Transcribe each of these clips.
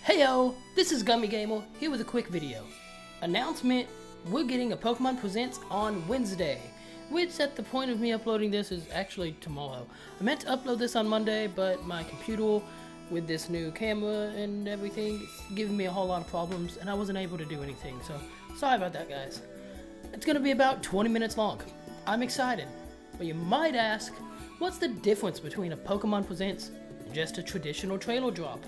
Heyo, this is Gummy Gamer here with a quick video. Announcement, we're getting a Pokemon Presents on Wednesday, which at the point of me uploading this is actually tomorrow. I meant to upload this on Monday, but my computer with this new camera and everything is giving me a whole lot of problems and I wasn't able to do anything, so sorry about that, guys. It's gonna be about 20 minutes long. I'm excited, but you might ask, what's the difference between a Pokemon Presents and just a traditional trailer drop?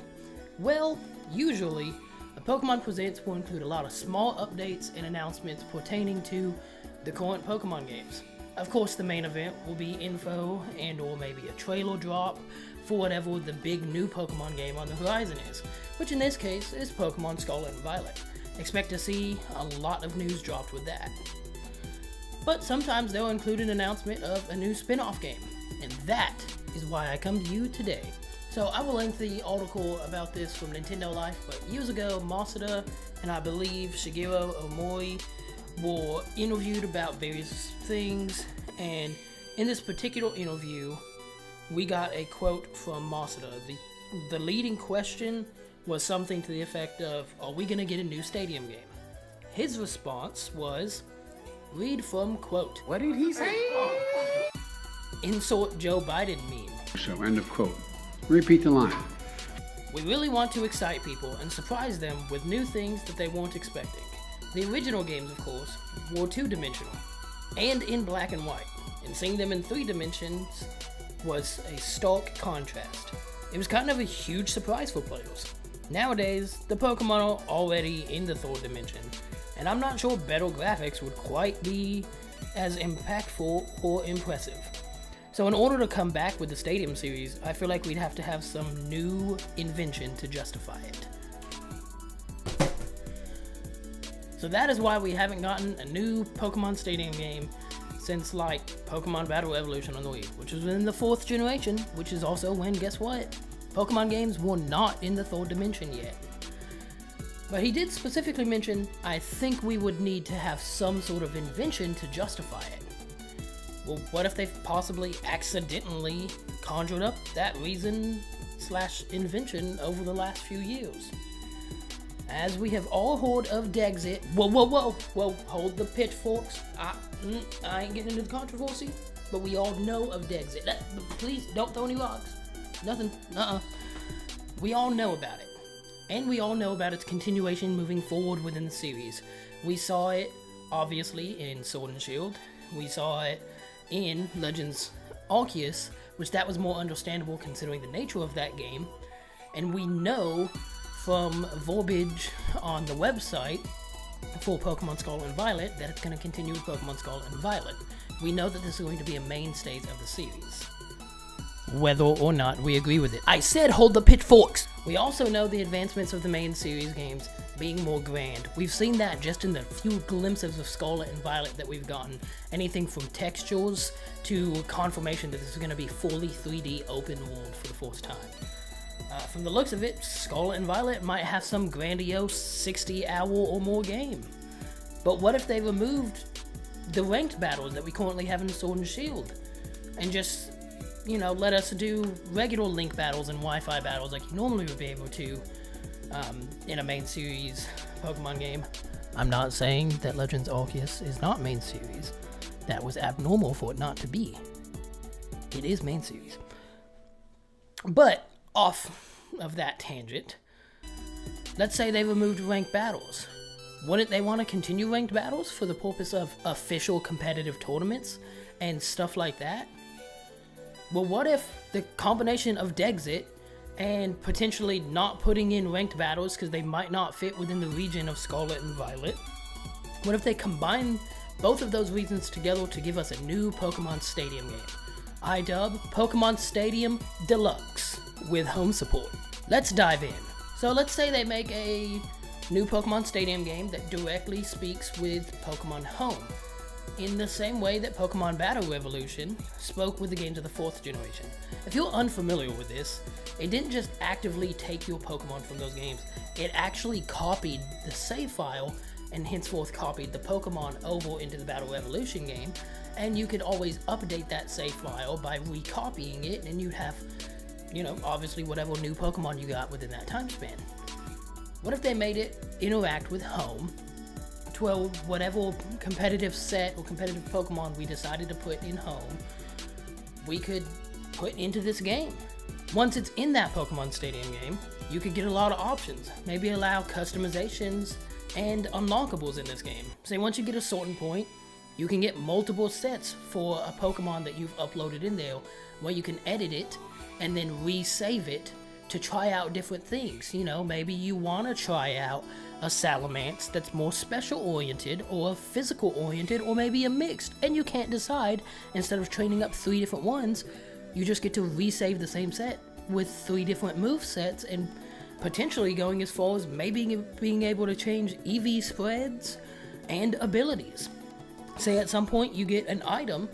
Well, usually, a Pokemon Presents will include a lot of small updates and announcements pertaining to the current Pokemon games. Of course, the main event will be info and or maybe a trailer drop for whatever the big new Pokemon game on the horizon is, which in this case is Pokemon Scarlet and Violet. Expect to see a lot of news dropped with that. But sometimes they'll include an announcement of a new spin-off game, and that is why I come to you today. So I will link the article about this from NintendoLife, but years ago, Masuda and I believe Shigeru Omori were interviewed about various things, and in this particular interview, we got a quote from Masuda. The leading question was something to the effect of, are we going to get a new stadium game? His response was, read from quote. What did he say? Insert Joe Biden meme. So, end of quote. Repeat the line. We really want to excite people and surprise them with new things that they weren't expecting. The original games, of course, were two-dimensional and in black and white, and seeing them in 3 dimensions was a stark contrast. It was kind of a huge surprise for players. Nowadays, the Pokemon are already in the 3rd dimension, and I'm not sure better graphics would quite be as impactful or impressive. So in order to come back with the Stadium series, I feel like we'd have to have some new invention to justify it. So that is why we haven't gotten a new Pokemon Stadium game since like Pokemon Battle Evolution on the Wii, which was in the 4th generation, which is also when, guess what? Pokemon games were not in the 3rd dimension yet. But he did specifically mention, I think we would need to have some sort of invention to justify it. Well, what if they possibly accidentally conjured up that reason/invention over the last few years? As we have all heard of Dexit. Whoa, hold the pitchforks. I ain't getting into the controversy, but we all know of Dexit. Please, don't throw any rocks. Nothing, We all know about it. And we all know about its continuation moving forward within the series. We saw it, obviously, in Sword and Shield. We saw it in Legends Arceus, which that was more understandable considering the nature of that game, and we know from verbiage on the website for Pokemon Scarlet and Violet that it's going to continue with Pokemon Scarlet and Violet. We know that this is going to be a mainstay of the series, whether or not we agree with it. I said hold the pitchforks! We also know the advancements of the main series games being more grand. We've seen that just in the few glimpses of Scarlet and Violet that we've gotten. Anything from textures to confirmation that this is going to be fully 3D open world for the first time. From the looks of it, Scarlet and Violet might have some grandiose 60-hour or more game. But what if they removed the ranked battles that we currently have in Sword and Shield and just, let us do regular Link battles and Wi-Fi battles like you normally would be able to in a main series Pokemon game? I'm not saying that Legends Arceus is not main series. That was abnormal for it not to be. It is main series. But off of that tangent, let's say they removed ranked battles. Wouldn't they want to continue ranked battles for the purpose of official competitive tournaments and stuff like that? Well, what if the combination of Dexit and potentially not putting in ranked battles because they might not fit within the region of Scarlet and Violet? What if they combine both of those reasons together to give us a new Pokemon Stadium game? I dub Pokemon Stadium Deluxe with home support. Let's dive in. So let's say they make a new Pokemon Stadium game that directly speaks with Pokemon Home, in the same way that Pokemon Battle Evolution spoke with the games of the 4th generation. If you're unfamiliar with this, it didn't just actively take your Pokemon from those games, it actually copied the save file and henceforth copied the Pokemon over into the Battle Evolution game, and you could always update that save file by recopying it, and you'd have, obviously whatever new Pokemon you got within that time span. What if they made it interact with home to whatever competitive set or competitive Pokemon we decided to put in home, we could put into this game. Once it's in that Pokemon Stadium game, you could get a lot of options. Maybe allow customizations and unlockables in this game. Say once you get a certain point, you can get multiple sets for a Pokemon that you've uploaded in there, where you can edit it and then resave it to try out different things. You know, maybe you want to try out a Salamence that's more special oriented or a physical oriented or maybe a mixed, and you can't decide. Instead of training up 3 different ones, you just get to resave the same set with 3 different move sets, and potentially going as far as maybe being able to change EV spreads and abilities. Say at some point you get an item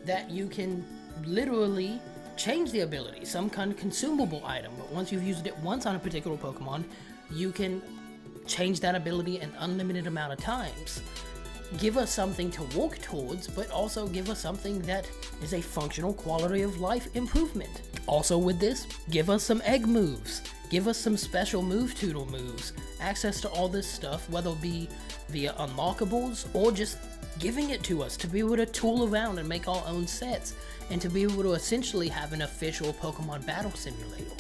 that you can literally change the ability, some kind of consumable item, but once you've used it once on a particular Pokemon, you can change that ability an unlimited amount of times. Give us something to work towards, but also give us something that is a functional quality of life improvement. Also with this, give us some egg moves. Give us some special move tutor moves. Access to all this stuff, whether it be via unlockables or just giving it to us to be able to tool around and make our own sets, and to be able to essentially have an official Pokemon battle simulator.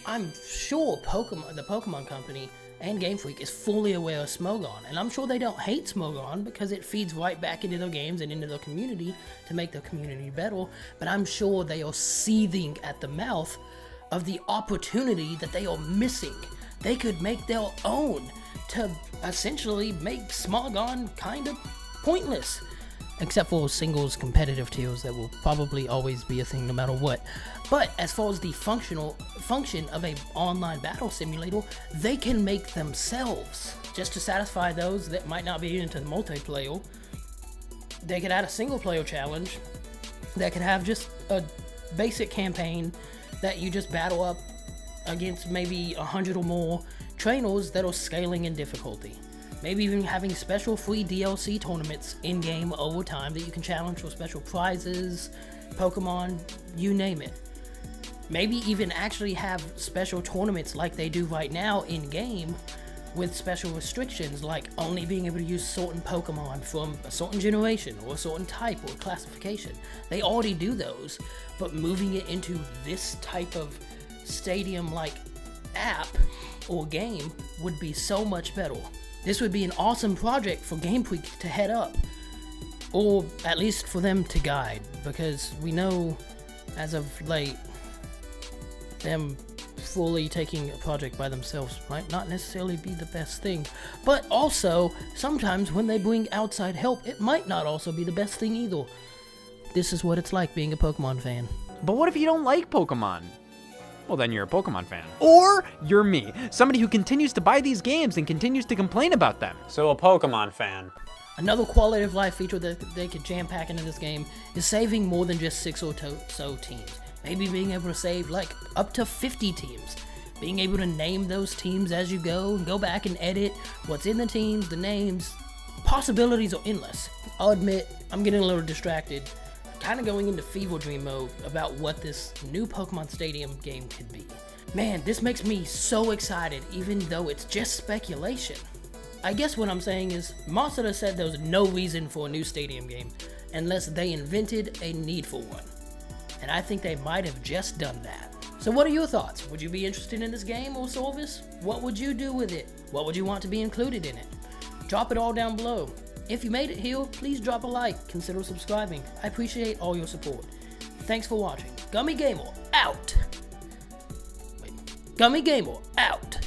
I'm sure the Pokemon Company and Game Freak is fully aware of Smogon, and I'm sure they don't hate Smogon because it feeds right back into their games and into their community to make their community better, but I'm sure they are seething at the mouth of the opportunity that they are missing. They could make their own to essentially make Smogon kind of pointless. Except for singles competitive tiers that will probably always be a thing no matter what. But as far as the function of a online battle simulator, they can make themselves. Just to satisfy those that might not be into the multiplayer, they could add a single player challenge that could have just a basic campaign that you just battle up against maybe 100 or more trainers that are scaling in difficulty. Maybe even having special free DLC tournaments in-game over time that you can challenge for special prizes, Pokemon, you name it. Maybe even actually have special tournaments like they do right now in-game with special restrictions, like only being able to use certain Pokemon from a certain generation or a certain type or classification. They already do those, but moving it into this type of stadium-like app or game would be so much better. This would be an awesome project for Game Freak to head up, or at least for them to guide, because we know as of late, them fully taking a project by themselves might not necessarily be the best thing, but also, sometimes when they bring outside help, it might not also be the best thing either. This is what it's like being a Pokemon fan. But what if you don't like Pokemon? Well, then you're a Pokemon fan. Or you're me, somebody who continues to buy these games and continues to complain about them. So a Pokemon fan. Another quality of life feature that they could jam pack into this game is saving more than just 6 or so teams. Maybe being able to save like up to 50 teams. Being able to name those teams as you go and go back and edit what's in the teams, the names. Possibilities are endless. I'll admit, I'm getting a little distracted, kind of going into fever dream mode about what this new Pokemon Stadium game could be. Man, this makes me so excited, even though it's just speculation. I guess what I'm saying is, Masada said there was no reason for a new Stadium game, unless they invented a need for one. And I think they might have just done that. So what are your thoughts? Would you be interested in this game or service? What would you do with it? What would you want to be included in it? Drop it all down below. If you made it here, please drop a like, consider subscribing. I appreciate all your support. Thanks for watching. Gummy Gamer, out! Wait. Gummy Gamer, out!